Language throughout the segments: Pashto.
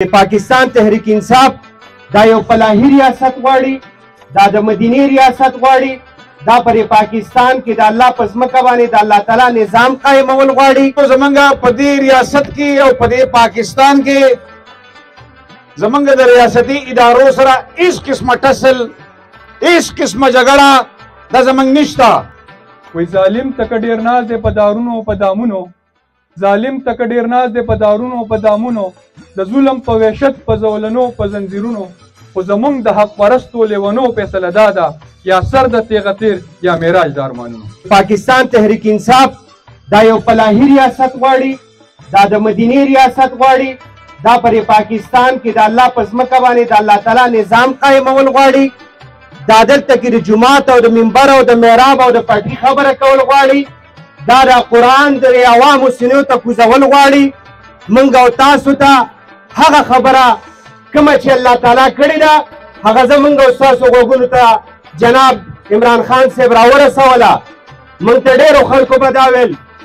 پاکستان تحریک انصاف دا یو فلاحي ریاست غواړي، دا د مدینې ریاست غواړي، دا پر پاکستان کې د الله په ځمکه باندې د الله تعالی نظام قایمول غواړي. زمونږ په دې ریاست کې او په دې پاکستان کې زمونږ د ریاستي ادارو سره هیڅ قسمه ټسل هیڅ قسمه جګړه دا زمونږ نشته. وای ظالم تک ډیر ناز دی په دارونو په دامونو، ظالم تک ډیر ناز دی په دارونو په دامونو، د ظلم په وحشت په زولنو په زنځیرونو، خو زمونږ د حق پرستو لیونو فیصله دا ده یا سر د تیغه تیر یا معراج د ارمانونو. پاکستان تحریک انصاف دا یو فلاحي ریاست غواړي، دا د مدینې ریاست غواړي، دا پر پاکستان کې د الله په ځمکه باندې د الله تعالی نظام قایمول غواړي، دا دلته کې د جومات او د منبر او د محراب او د پټي خبره کول غواړي، دا د قرآن د عوامو سینو ته کوزول غواړي. موږ او تاسو ته هغه خبره کومه چې الله تعالی کړې ده هغه زموږ او ستاسو غوږونو ته جناب عمران خان صاحب راورسوله. موږ ته ډېرو خلکو به دا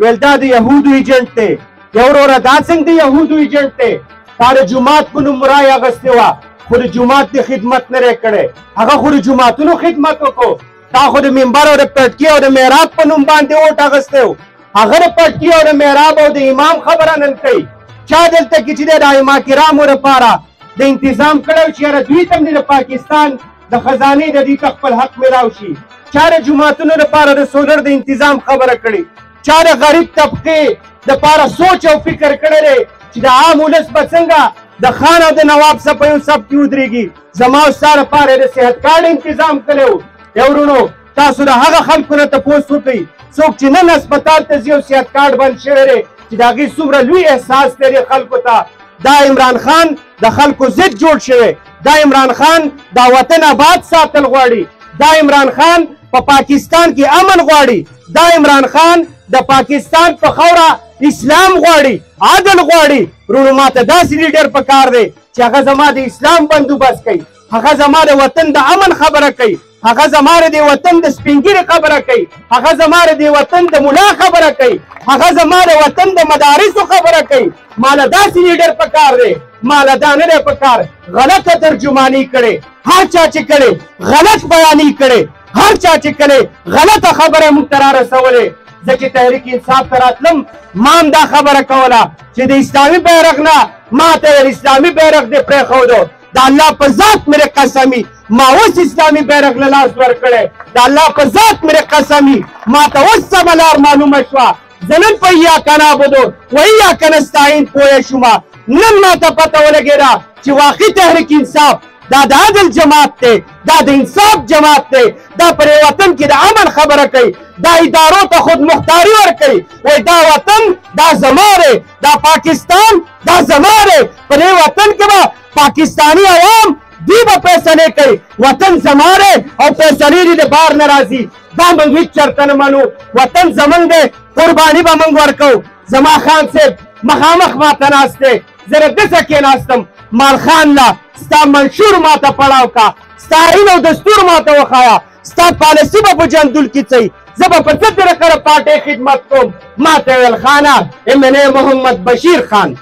ویل دا د یهودو ایجنټ دی. یا وروره دا څنګه د یهودو ایجنټ دی؟ تا د جومات په نوم رایه اخیستې وه خو د جومات د خدمت نه دی کړی، هغه خو د جوماتونو خدمت وکړو. تا خو د منبر او د پټکي او د محراب په نوم باندې ووټ اخیستی و، هغه د پټکي او د محراب او د امام خبره نن کوي. چا دلته کې چې دی د ائمه کرامو لپاره د انتظام کړی چې یاره دوی ته هم د پاکستان د خزانې د دوی ته خپل حق میلاو شي؟ چا د جوماتونو لپاره د سولر د انتظام خبره کړې؟ چا د غریب طبقې دپاره سوچ او فکر کړی دی چې د عام ولس به څنګه د خان او د نواب څخه په یو سب کې ودرېږي؟ زما او ستا لپاره د صحت کارډ انتظام کړی و. ورونو تاسو د هغه خلکو نه تپوس وکړئ څوک چې نن هسپتال ته ځي او صحت کارډ بند شوی دی چې د هغې څومره لوی احساس لري خلکو ته. دا عمران خان د خلکو ضد جوړ شوی، دا عمران خان دا وطن آباد ساتل غواړي، دا عمران خان په پاکستان کې امن غواړي، دا عمران خان د پاکستان په خاوره اسلام غواړي، عدل غواړي. ورونو ماته داسې لیډر پکار دی چې هغه زما د اسلام بندوبست کوي، هغه زما د وطن د امن خبره کوي، هغه زما د وطن د سپینګیري خبره کوي، هغه زما د وطن د ملا خبره کوي، هغه زما د وطن د مدارسو خبره کوي. ماله داسې لیډر پکار دی، ماله دا نه دی پکار غلطه ترجماني کړې، هر چا چې کړې غلط بیاني کړې، هر چا چې کړې غلطه خبره موږ ته رارسولې. زه چې تحریک انصاف ته راتلم ما هم دا خبره کوله چې د اسلامي بیرغ نه ما ته ویل اسلامي بیرغ دې پرېښودو، د الله په ذات مې قسمي ما اوس اسلامي بیرغ له لاس ورکړی، د الله په ذات مې قسمي ما ته اوس سمه لار معلومه شوه. زه نن په ایاک نعبدو و ایاک نستعین پوه شومه، نن ما ته پته ولګېده چې واقعي تحریک انصاف دا د عدل جماعت دی، دا د انصاف جماعت دی، دا پر وطن کې د امن خبره کوي، دا ادارو ته خود مختاري ورکوي. وایي دا وطن دا زما دی، دا پاکستان دا زما دی، په دې وطن کې به پاکستاني عوام دوی به فیصلې کوي، وطن زما دی او فیصلې دې د بار نه راځي. دا موږ هېڅ چېرته نه منو، وطن زموږ دی، قرباني به موږ ورکوو. زما خان صاحب مخامخ ماته ناست دی، زه له ده څه کېناستم مال خان له ستا منشور ماته پړاو کا، ستا آیین او دستور ماته وښایه، ستا پالیسي به په جندول کې څه زه به په څه طریقه د پارټۍ خدمت کوم؟ ما ته ویل خانه MNA محمد بشیر خان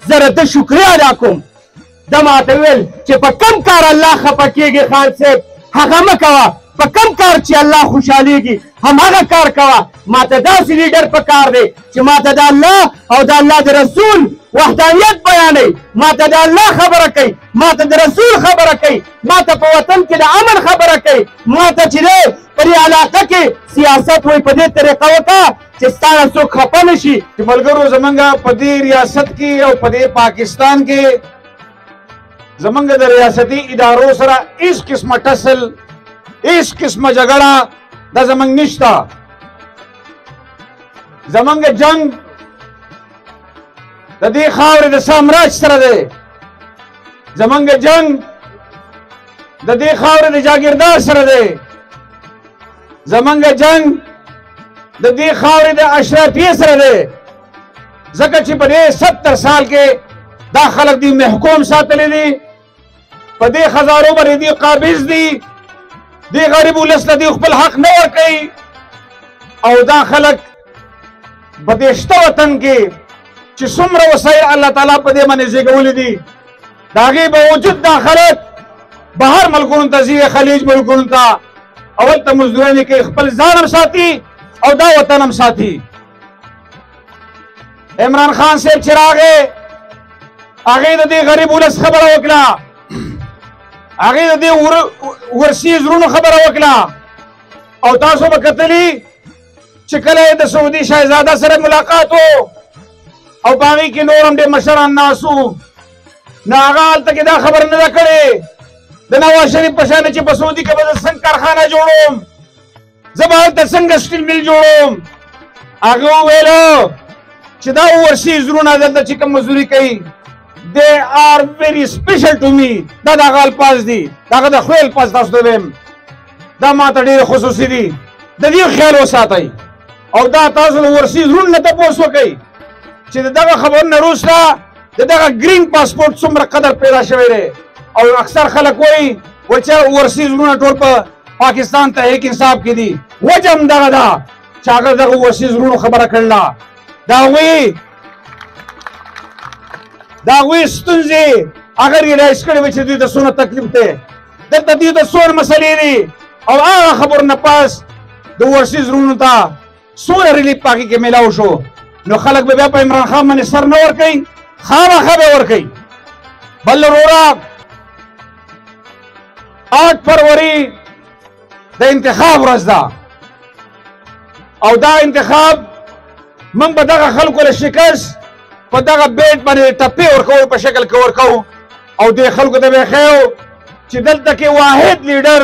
زه د ده شکریه ادا کوم. ده ماته ویل چې په کم کار الله خفه کېږي خان صاحب هغه مه کوه، په کم کار چې الله خوشحالېږي همهغه کار کوه. ما ته داسې لیډر پکار دی چې ما ته د الله او د الله د رسول وحدانیت بیانوي، ما ته د الله خبره کوي، ما ته د رسول خبره کوي، ما ته په وطن کې د امن خبره کوي، ما ته چې دی په دې علاقه کې سیاست وایي په دې طریقه وکړه چې ستا نه څوک خفه نه شي. چې ملګرو زمونږ په دې ریاست کې او په دې پاکستان کې زمونږ د ریاستي ادارو سره هیڅ قسمه ټسل هیڅ قسمه جګړه دا زمونږ نشته. زمونږ جنگ د دې خاورې د سامراج سره دی، زمونږ جنگ د دې خاورې د جاګیردار سره دی، زمونږ جنگ د دې خاورې د اشرافیې سره دی. ځکه چې په دې 70 سال کې دا خلک دی محکوم ساتلی دي، په دې خزارو باندې دی قابض دي، دی غریب ولس له دی خپل حق نه ورکوي. او دا خلک په دې شته وطن کې چې څومره وسایل الله تعالی په دې باندې زیږولي دي د هغې باوجود دا خلک بهر ملکونو ته ځي، خلیج ملکونو ته، او هلته مزدورانې کوي، خپل ځان هم ساتي او دا وطن هم ساتي. عمران خان صاحب چې راغی هغې د دې غریب ولس خبره وکړه، هغې د دې ورسي زړونو خبره وکړه. او تاسو به کتلي چې کله یې د سعودي شهزاده سره ملاقات و او په هغې کې نور هم ډېر مشران ناست وو، نو هغه هلته کې دا خبره نه ده کړې د نواز شریف په شانې چې په سعودي کې به زه څنګه کارخانه جوړوم، زه به هلته څنګه سټیل میل جوړوم. هغه وویل چې دا ورسي زړونه دلته چې کوم مزدوري کوي they are very special to me. دا د هغه الفاظ دي، د هغه د ښو الفاظ تاسو ته وایم، دا ماته ډېر خصوصي دي، د دې خیال وساتئ. او دا تاسو له ورسي زړونو نه تپوس وکئ چې د دغه خبرو نه وروسته د دغه ګرین پاسپورټ څومره قدر پیدا شوی دی. او اکثر خلک وایي چې ورسي زړونه ټول په پاکستان تحریک انصاف کې دي، وجه هم دغه ده چې هغه دغه ورسي زړونو خبره کړله. د هغوی ستونزې هغه ریلایز کړې وې چې دوی ته څومره تکلیف دی، دلته دوی ته څومره مسلې دي، او هغه خبرو نه پاس د ورسي زړونو ته څومره ریلیف په هغې کې میلاو شو. نو خلک به بیا په عمران خان باندې سر نه ورکوي، خامخا به ورکوي. بل وروره 8 فروری د انتخاب ورځ ده، او دا انتخاب موږ به دغه خلکو له شکست په دغه بیټ باندې ټپې ورکولو په شکل کې ورکوو، او دې خلکو ته به یې ښیو چې دلته کې واحد لیډر،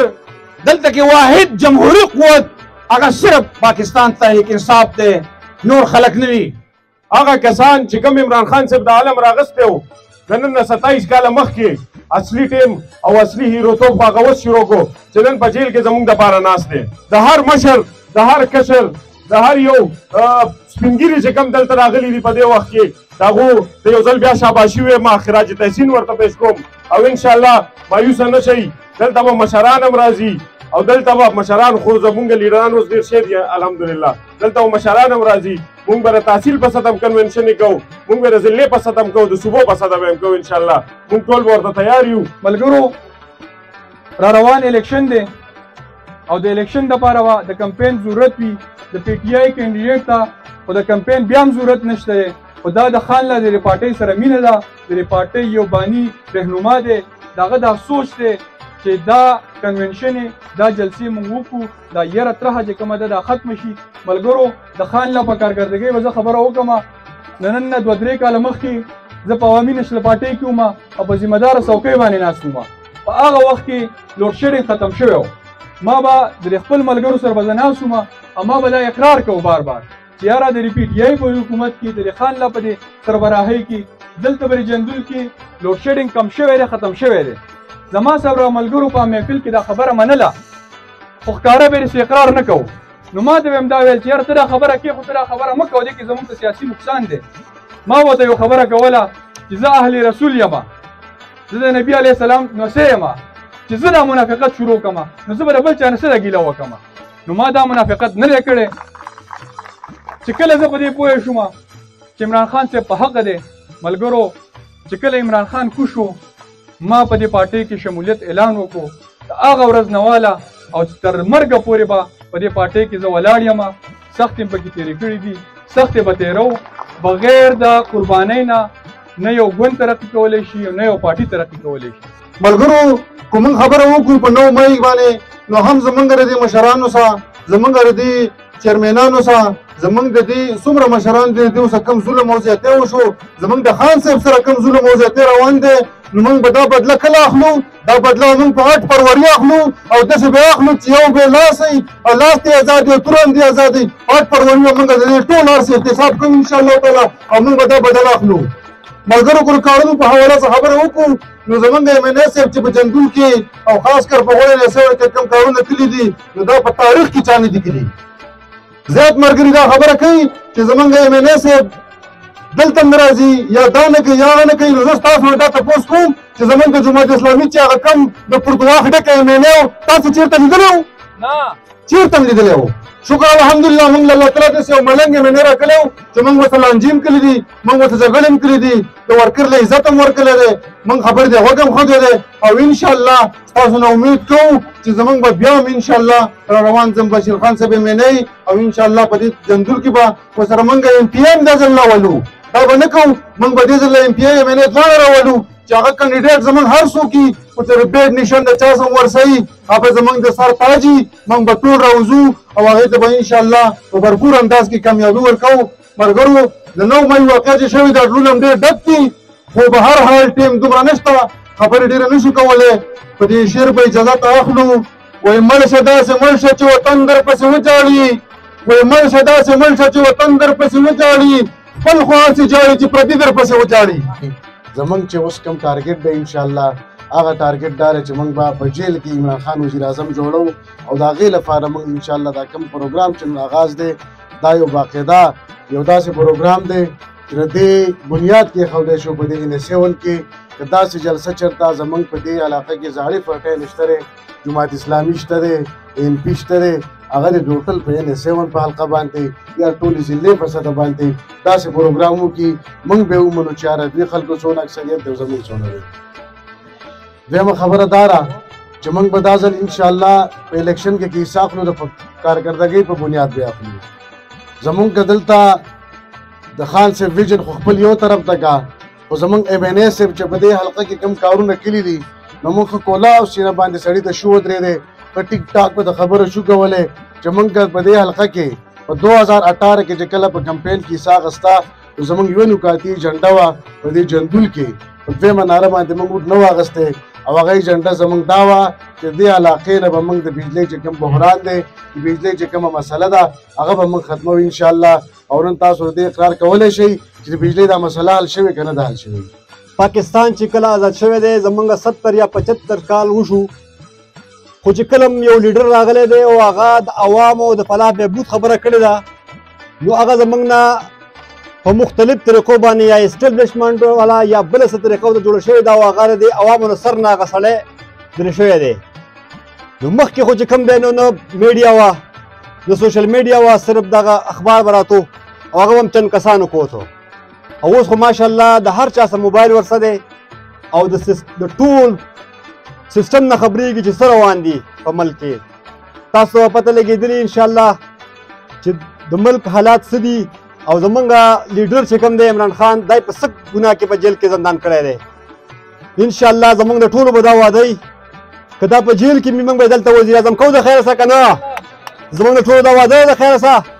دلته کې واحد جمهوري قوت هغه صرف پاکستان تحریک انصاف دی، نور خلک نه وي. هغه کسان چې کوم عمران خان صاحب د عالم راغستی و د نن نه 27 کاله مخکې اصلي ټیم او اصلي هیروتوب خو هغه اوس شروع کړو چې نن په جیل کې زموږ دپاره ناست دی. د هر مشر، د هر کشر، د هر یو سپین ږیري چې کوم دلته راغلي دي په دې وخت کې د هغو د یو ځل بیا شاباشي وایم، خراج تحسین ورته پیش کوم. او انشاءالله مایوسه نه شئ، دلته به مشران هم راځي، او دلته به مشران خو زمونږ لیډران اوس ډېر ښه دي الحمدلله، دلته به مشران هم راځي. مونږ به د تحصیل په سطح کنونشنې کوو، مونږ به د ضلعې په سطح کوو، د صوبو په سطح به هم کوو انشاءالله. مونږ ټول به ورته تیار یو. ملګرو را روان الیکشن دی، او د الیکشن دپاره به د کمپین ضرورت وي، د پی ټي آی کینډیډیټ ته خو د کمپین بیا هم ضرورت نشته دی. خو دا د خان له د دې پارټۍ سره مینه ده، د دې پارټۍ یو باني رهنما دی، د هغه دا سوچ دی چې دا کنونشن دا جلسې مونږ وکړو، دا یره طرحه چې کومه ده دا ختمه شي. ملګرو د خان لا په کارکردګۍ به زه خبره وکړم، د نن نه 2-3 کاله مخکې زه په عوامي نشل پارټۍ کې وم او په ذمه داره څوکۍ باندې ناست وم. په هغه وخت کې لوډ شیډینګ ختم شوی و، ما به د خپل ملګرو سره به زه ناست وم او ما به دا اقرار کوو بار بار چې یاره د پی ټي آی په حکومت کې د خان لا په دې سربراهۍ کې دلته به جندول کې لوډ شیډینګ کم شوی دی، ختم شوی دی. زما سره ملګرو په محفل کې دا خبره منله، خو ښکاره به یې اقرار نه کوو. نو ما ته به هم دا ویل چې یاره ته دا خبره کې، خو ته دا خبره مه کوه، دې کې زموږ ته سیاسي نقصان دی. ما ورته یو خبره کوله چې زه اهل رسول یم، زه د نبي علیه السلام نوسی یم، چې زه دا منافقت شروع کړم نو زه به د بل چا نه څه ګیله وکړم. نو ما دا منافقت نه دی کړی. چې کله زه په دې پوه شوم چې عمران خان صاحب په حق دی، ملګرو چې کله عمران خان کوش و ما په دې پارټۍ کې شمولیت اعلان وکړو. د هغه ورځ نه واله او تر مرګه پورې به په دې پارټۍ کې زه ولاړ یم. سخت یې پکې تېرې کړي دي، سخت یې به تېرو. بغیر د قربانۍ نه یو ګوند ترقي کولی شي، نه یو پارټي ترقي کولی شي. ملګرو که موږ خبره وکړو په 9 مۍ باندې، نو هم زمونږ د دې مشرانو سره، زمونږ د دې چیرمنانو سره، زمونږ د دې څومره مشران دي د اوسه کم ظلم او زیاتی وشو، زمونږ د خان صاحب سره کم ظلم او زیاتی روان دی. نو موږ به دا بدله کله اخلو؟ دا بدله موږ په 8 فروری اخلو او داسې به اخلو چې یو به لاس وي او لاس دې ازاد وي، تورن دې ازاد وي. 8 فروری به موږ د دې ټول هر څه احتساب کوو انشاءالله تعالی او موږ به دا بدله اخلو. ملګرو که کارونو په حواله څه خبره وکړو نو زمونږ MNA صاحب چې په جندول کې او خاص کر په غوړې نسوړ کې کوم کارونه کړي دي نو دا په تاریخ کې چا نه دي کړي. زیات ملګري دا خبره کوي چې زمونږ MNA صاحب دلته نه راځي یا دا نه کوي یا هغه نه کوي. نو زه ستاسو نه دا تپوس کوم چې زمونږ د جماعت اسلامي چې هغه کم د پرتواخ ډکه MNA و تاسو چېرته لیدلی و؟ نه چېرته هم لیدلی و؟ شکر الحمدلله موږ الله تعالی داسې یو ملنګ یې منې راکړی و چې موږ ورته لانجې هم کړي دي موږ ورته جګړې هم کړي دي د ورکر له عزت هم ورکړی دی موږ خبرې د غوږ هم ښودی دی او انشاءالله ستاسو نه امید کوو چې زموږ به بیا هم انشاءالله را روان ځم بشیر خان صاحب یې منئ او انشاءالله په دې جندول کې به ورسره موږ ایم پي ایم دا ځل راولو دا به نه کوو موږ به دې ځل ایم پي ایم منئ دواړه راولو چې هغه کاندیډیټ زموږ هر څوک وي خو تر بیډ نشان د چا سم ورسوي هغه زموږ د سر تاجي موږ به ټول راوځو او هغې ته به انشاءالله په بھرپور انداز کې کامیابي ورکوو ملګرو د 9 مۍ واقعه چې شوې دا ټول هم ډېر ډک دي خو به هر حال ټیم دومره نشته خبرې ډېره نشو کولی په دې شعر به اجازت اخلو وایي مړ شه داسې مړ شه چې وطن در پسې وجاړي وایي مړ شه داسې مړ شه چې وطن در پسې وجاړي خپل خو هسې جاړي چې پردي در پسې وجاړي زمونږ چې اوس کوم ټارګټ دی انشاءالله هغه ټارګټ دا دی چې موږ به په جیل کې عمران خان وزیر اعظم جوړو او د هغې لپاره موږ انشاءالله دا کوم پروګرام چې نن آغاز دی دا یو باقاعده یو داسې پروګرام دی چې د دې بنیاد کې ایښودی شو په دې NS7 کې که داسې جلسه چېرته زموږ په دې علاقه کې زاړې پټۍ نشته دی جماعت اسلامي شته دی NP شته دی هغه د ټوټل په NS7 په حلقه باندې یا ټولې ضلعې په سطح باندې داسې پروګرامو کې موږ به ومنو چې عربي خلکو څونه اکثریت دی او زموږ څونه دی دویمه خبره دا ده چې موږ به دا ځل انشاءالله په الیکشن کې حصه اخلو د کارکردګۍ په بنیاد بیا اخلو زمونږ که دلته د خان صاحب ویژن خو خپل یو طرف ته کا خو زمونږ MNA صاحب چې په دې حلقه کې کوم کارونه کړي دي نو موږ ښه کولا او سینه باندې سړي ته شو ودرېدی ښه ټیک ټاک به د خبرو شو کولی چې موږ په دې حلقه کې په 2018 کې چې کله په کمپین کې حصه اخسته نو زمونږ یوه نکاتي ایجنډه وه په دې جندول کې په دویمه ناره باندې موږ اوټ نه واخیستی او هغه ایجنډه زمونږ دا وه چې دې علاقې نه به موږ د بجلۍ چې کوم بحران دی د بجلۍ چې کومه مسله ده هغه به موږ ختموو انشاءالله او نن تاسو دې اقرار کولی شئ چې د بجلۍ دا مسله حل شوې که نه ده حل شوې پاکستان چې کله آزاد شوی دی زمونږ 70 یا 75 کال وشو خو چې کله یو لیډر راغلی دی او هغه د عوامو د فلاح بهبود خبره کړې ده نو هغه زمونږ نه په مختلف طریقو باندې یا اسټابلیشمنټ والا یا بله څه طریقو ته جوړه شوې ده او هغه د عوامو نه سر نه هغه سړی لرې شوی دی نو مخکې خو چې کوم دی نو نه میډیا وه د سوشل میډیا وه صرف دغه اخبار به راتو او هغه هم چند کسانو کوتو او اوس خو ماشاءالله د هر چا سره موبایل ورسره دی او د ټول سیستم نه خبرېږي چې څه روان دي په ملک کې تاسو ته پته لګېدلي انشاءالله چې د ملک حالات څه دي او زمونږ لیډر چې کوم دی عمران خان دای په څه ګناه کې په جیل کې زندان کړی دی انشاءالله زمونږ د ټولو به دا وعده وي که دا په جیل کې موږ به دلته وزیر اعظم کوو د خیره سره که نه زمونږ د ټولو دا وعده ده د خیره سره